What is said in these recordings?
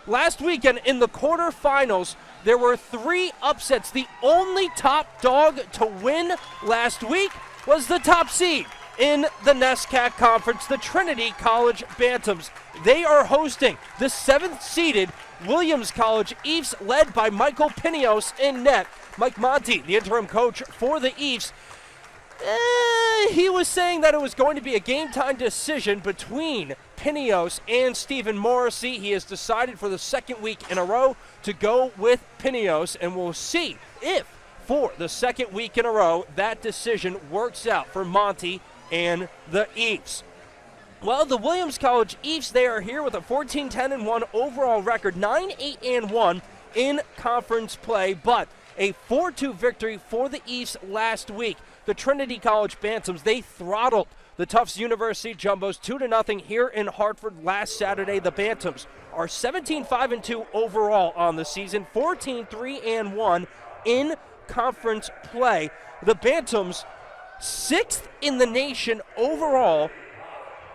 last weekend in the quarterfinals, there were 3 upsets. The only top dog to win last week was the top seed in the NESCAC conference, the Trinity College Bantams. They are hosting the 7th-seeded Williams College Ephs, led by Michael Pineos in net. Mike Monty, the interim coach for the Ephs, he was saying that it was going to be a game-time decision between Pineos and Stephen Morrissey. He has decided for the 2nd week in a row to go with Pineos, and we'll see if, for the 2nd week in a row, that decision works out for Monty and the Ephs. Well, the Williams College Ephs, they are here with a 14-10-1 overall record, 9-8-1 in conference play, but a 4-2 victory for the Ephs last week. The Trinity College Bantams, they throttled the Tufts University Jumbos 2-0 here in Hartford last Saturday. The Bantams are 17-5-2 overall on the season, 14-3-1 in conference play. The Bantams, 6th in the nation overall,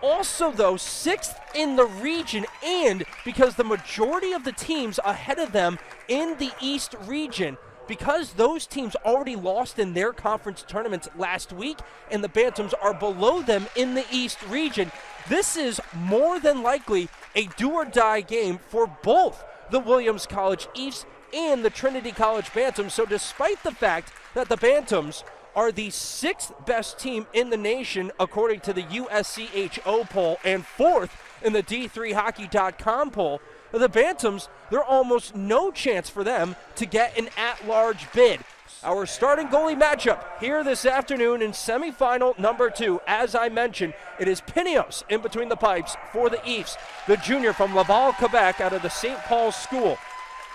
also though 6th in the region, and because the majority of the teams ahead of them in the East region, because those teams already lost in their conference tournaments last week and the Bantams are below them in the East region, this is more than likely a do-or-die game for both the Williams College Ephs and the Trinity College Bantams. So despite the fact that the Bantams are the 6th best team in the nation according to the USCHO poll and 4th in the D3Hockey.com poll, the Bantams, there are almost no chance for them to get an at-large bid. Our starting goalie matchup here this afternoon in semifinal number 2. As I mentioned, it is Pineos in between the pipes for the Ephs, the junior from Laval, Quebec, out of the St. Paul's School,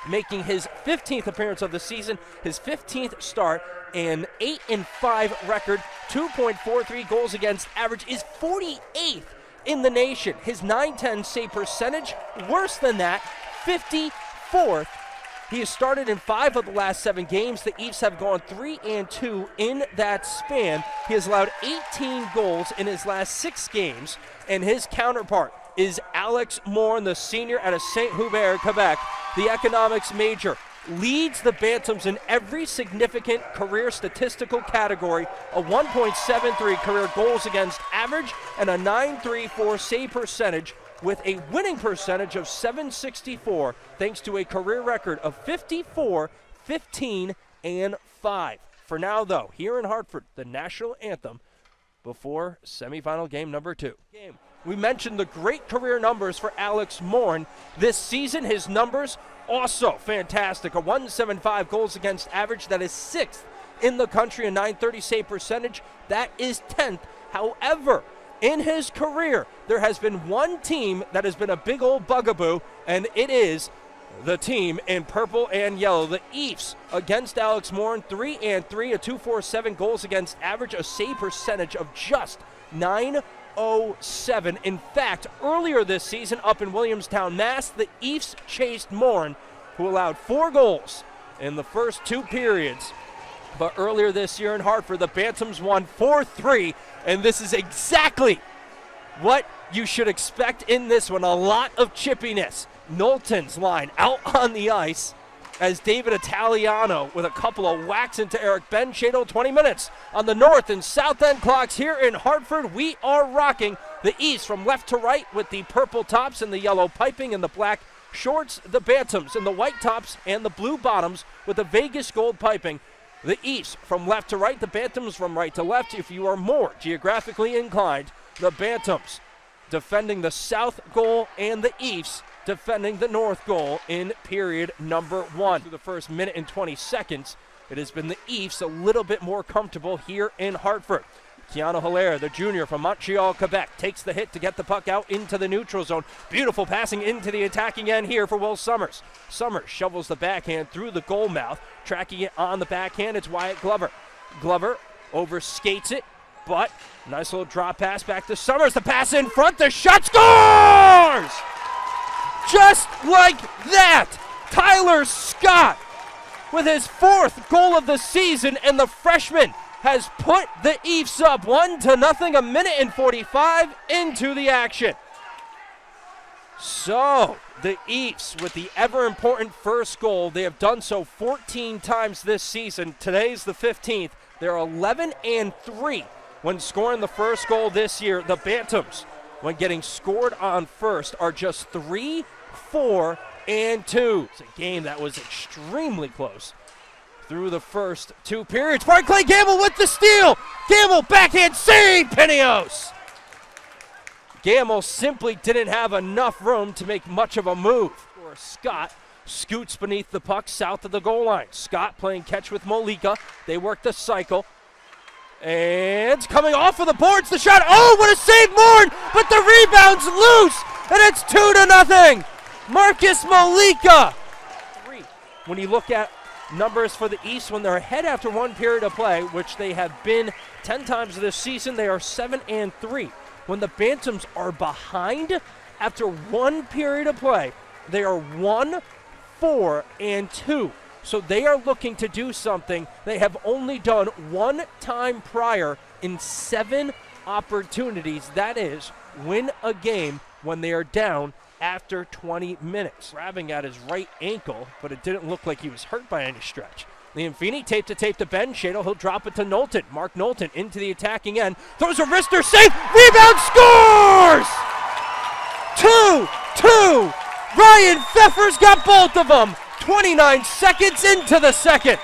making his 15th appearance of the season, his 15th start, an 8-5 record, 2.43 goals against average, is 48th in the nation. His .910 save percentage, worse than that, 54th. He has started in 5 of the last 7 games. The Ephs have gone 3-2 in that span. He has allowed 18 goals in his last 6 games, and his counterpart is Alex Morin, the senior out of St. Hubert, Quebec, the economics major. Leads the Bantams in every significant career statistical category, a 1.73 career goals against average and a .934 save percentage, with a winning percentage of .764, thanks to a career record of 54, 15, and 5. For now, though, here in Hartford, the national anthem before semifinal game number 2. We mentioned the great career numbers for Alex Morin. This season, his numbers also fantastic. A 1.75 goals against average, that is 6th in the country. A .930 save percentage, that is 10th. However, in his career, there has been one team that has been a big old bugaboo, and it is the team in purple and yellow, the Ephs. Against Alex Morin, 3-3, a 2.47 goals against average, a save percentage of just .907. In fact, earlier this season up in Williamstown, Mass, the Ephs chased Morin, who allowed 4 goals in the first 2 periods. But earlier this year in Hartford, the Bantams won 4-3, and this is exactly what you should expect in this one. A lot of chippiness. Knowlton's line out on the ice as David Italiano with a couple of whacks into Eric Benchado. 20 minutes on the north and south end clocks here in Hartford. We are rocking the East from left to right with the purple tops and the yellow piping and the black shorts. The Bantams in the white tops and the blue bottoms with the Vegas gold piping. The East from left to right, the Bantams from right to left. If you are more geographically inclined, the Bantams defending the south goal and the East defending the north goal in period number 1. Through the first minute and 20 seconds, it has been the Ephs a little bit more comfortable here in Hartford. Keanu Hilaire, the junior from Montreal, Quebec, takes the hit to get the puck out into the neutral zone. Beautiful passing into the attacking end here for Will Summers. Summers shovels the backhand through the goal mouth. Tracking it on the backhand, it's Wyatt Glover. Glover overskates it, but nice little drop pass back to Summers. The pass in front, the shot, scores! Just like that, Tyler Scott with his 4th goal of the season, and the freshman has put the Ephs up 1-0, a minute and 45 into the action. So, The Ephs with the ever-important first goal. They have done so 14 times this season. Today's the 15th. They're 11-3 when scoring the first goal this year. The Bantams, when getting scored on first, are just 3-4-2. It's a game that was extremely close through the first two periods. Barclay Gamble with the steal. Gamble backhand save, Pinios. Gamble simply didn't have enough room to make much of a move. Or Scott scoots beneath the puck south of the goal line. Scott playing catch with Molika. They work the cycle. And coming off of the boards, the shot. Oh, what a save, Mourn! But the rebound's loose, and it's 2-0. Marcus Molika. When you look at numbers for the East, when they're ahead after one period of play, which they have been 10 times this season, they are 7-3. When the Bantams are behind after one period of play, they are 1-4-2. So they are looking to do something they have only done one time prior in 7 opportunities. That is, win a game when they are down after 20 minutes. Grabbing at his right ankle, but it didn't look like he was hurt by any stretch. Liamfini tape to Ben Shadle. He'll drop it to Knowlton. Mark Knowlton into the attacking end. Throws a wrister, save, rebound, scores! 2-2. Ryan Pfeffer's got both of them. 29 seconds into the second.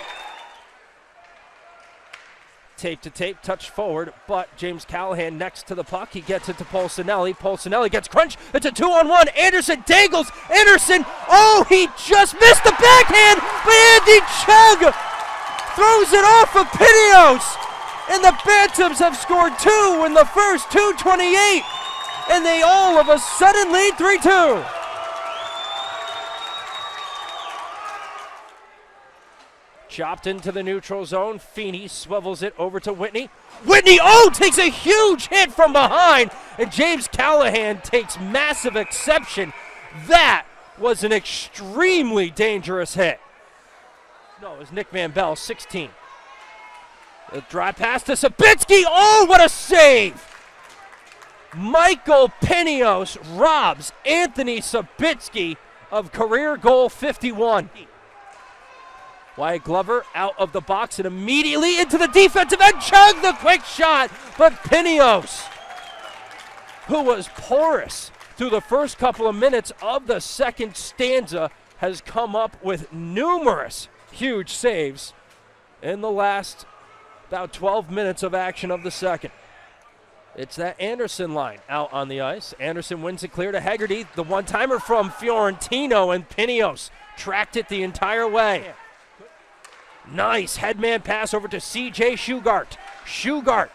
Tape to tape, touch forward, but James Callahan next to the puck. He gets it to Polsinelli. Polsinelli gets crunched. It's a 2-on-1. Anderson dangles. Anderson, oh, he just missed the backhand, but Andy Chug throws it off of Pinios. And the Bantams have scored 2 in the first, 2:28. And they all of a sudden lead 3-2. Chopped into the neutral zone. Feeney swivels it over to Whitney. Whitney, oh, takes a huge hit from behind. And James Callahan takes massive exception. That was an extremely dangerous hit. No, it was Nick Van Bell, 16. A drive pass to Sabitsky. Oh, what a save! Michael Pinios robs Anthony Sabitsky of career goal 51. Wyatt Glover out of the box and immediately into the defensive end. Chug the quick shot, but Pinios, who was porous through the first couple of minutes of the second stanza, has come up with numerous huge saves in the last about 12 minutes of action of the second. It's that Anderson line out on the ice. Anderson wins it clear to Hegarty. The one-timer from Fiorentino, and Pinios tracked it the entire way. Nice headman pass over to C.J. Shugart. Shugart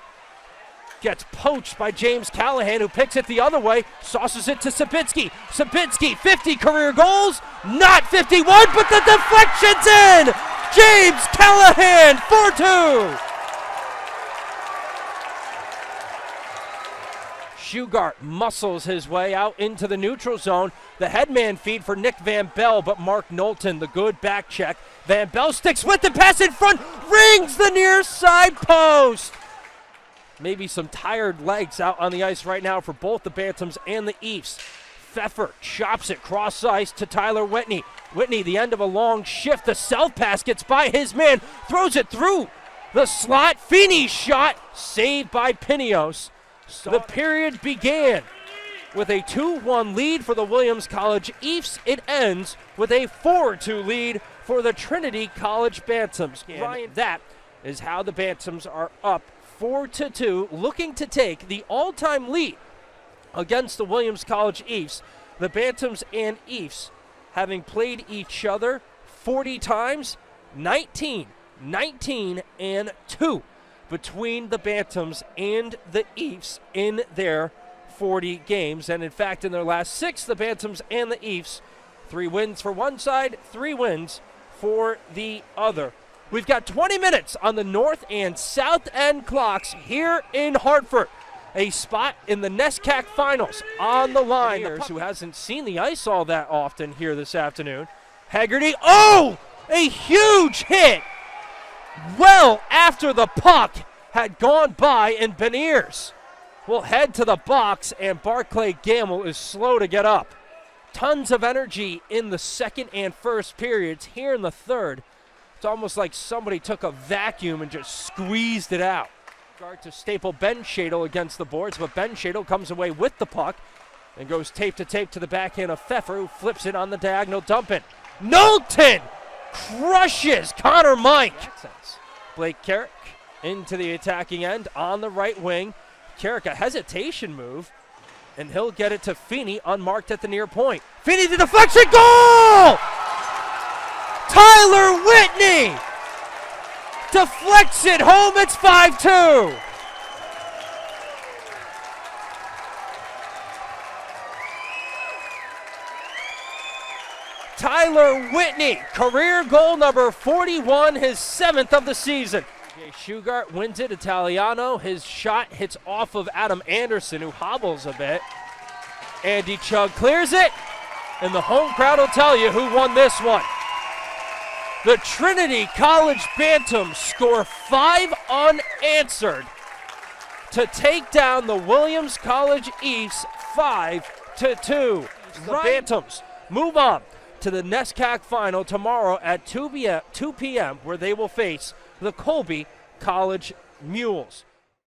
gets poached by James Callahan, who picks it the other way, sauces it to Sabitsky. Sabitsky, 50 career goals, not 51, but the deflection's in! James Callahan, 4-2. Shugart muscles his way out into the neutral zone. The headman feed for Nick Van Bell, but Mark Knowlton, the good back check. Van Bell sticks with the pass in front, rings the near side post. Maybe some tired legs out on the ice right now for both the Bantams and the Ephs. Pfeffer chops it cross ice to Tyler Whitney. Whitney, the end of a long shift. The self pass gets by his man, throws it through the slot. Feeney's shot, saved by Pinios. The period began with a 2-1 lead for the Williams College Ephs. It ends with a 4-2 lead for the Trinity College Bantams. Ryan, that is how the Bantams are up 4-2, looking to take the all-time lead against the Williams College Ephs. The Bantams and Ephs, having played each other 40 times, 19-2 between the Bantams and the Ephs in their 40 games. And in fact, in their last 6, the Bantams and the Ephs, 3 wins for one side, 3 wins for the other. We've got 20 minutes on the north and south end clocks here in Hartford. A spot in the NESCAC finals on the line. Who hasn't seen the ice all that often here this afternoon. Hegarty, oh, a huge hit. Well after the puck had gone by, and Beniers will head to the box, and Barclay Gamble is slow to get up. tons of energy in the second and first periods. Here in the third, it's almost like somebody took a vacuum and just squeezed it out. Guard to staple Ben Shadle against the boards, but Ben Shadle comes away with the puck and goes tape to tape to the backhand of Pfeffer, who flips it on the diagonal dump in. Knowlton crushes Connor Mike. Blake Carrick into the attacking end on the right wing. Carrick, a hesitation move, and he'll get it to Feeney unmarked at the near point. Feeney, the deflection, goal! Tyler Whitney deflects it home, it's 5-2. Tyler Whitney, career goal number 41, his 7th of the season. Jay Shugart wins it, Italiano. His shot hits off of Adam Anderson, who hobbles a bit. Andy Chug clears it, and the home crowd will tell you who won this one. The Trinity College Bantams score 5 unanswered to take down the Williams College Ephs 5-2. The Bantams move on to the NESCAC final tomorrow at 2 p.m. where they will face the Colby College Mules.